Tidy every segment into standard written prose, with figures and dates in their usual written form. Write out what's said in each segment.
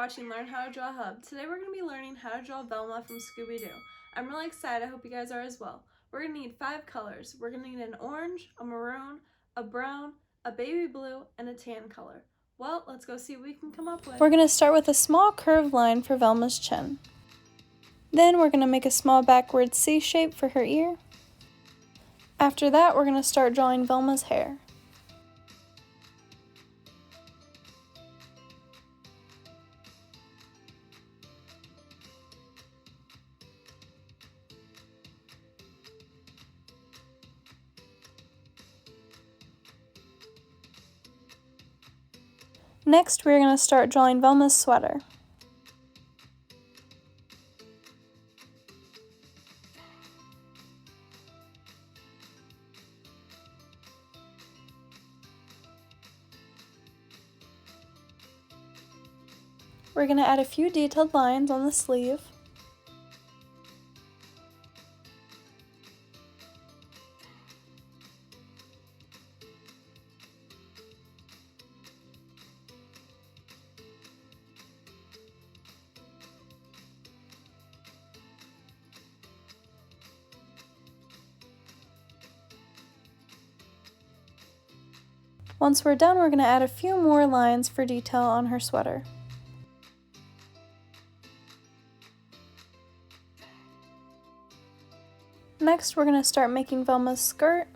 watching Learn How to Draw Hub. Today we're going to be learning how to draw Velma from Scooby Doo. I'm really excited, I hope you guys are as well. We're going to need 5 colors. We're going to need an orange, a maroon, a brown, a baby blue, and a tan color. Well, let's go see what we can come up with. We're going to start with a small curved line for Velma's chin. Then we're going to make a small backward C shape for her ear. After that, we're going to start drawing Velma's hair. Next, we're going to start drawing Velma's sweater. We're going to add a few detailed lines on the sleeve. Once we're done, we're going to add a few more lines for detail on her sweater. Next, we're going to start making Velma's skirt.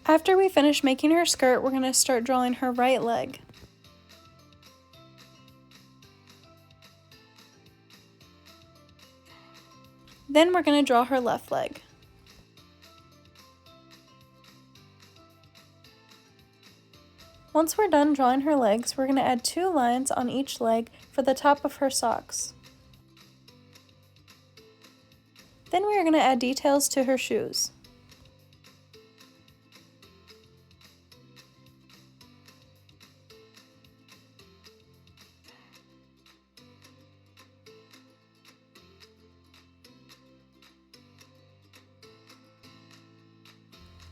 After we finish making her skirt, we're going to start drawing her right leg. Then we're going to draw her left leg. Once we're done drawing her legs, we're going to add 2 lines on each leg for the top of her socks. Then we are going to add details to her shoes.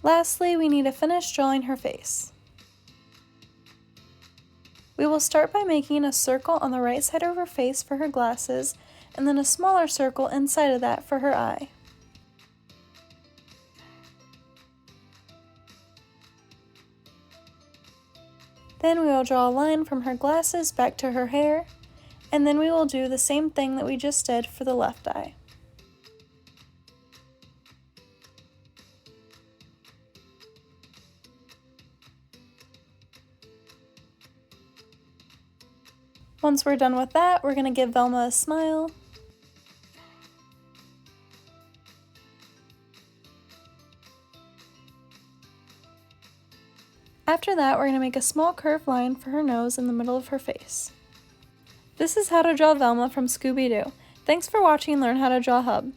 Lastly, we need to finish drawing her face. We will start by making a circle on the right side of her face for her glasses, and then a smaller circle inside of that for her eye. Then we will draw a line from her glasses back to her hair, and then we will do the same thing that we just did for the left eye. Once we're done with that, we're going to give Velma a smile. After that, we're going to make a small curved line for her nose in the middle of her face. This is how to draw Velma from Scooby Doo. Thanks for watching Learn How to Draw Hub.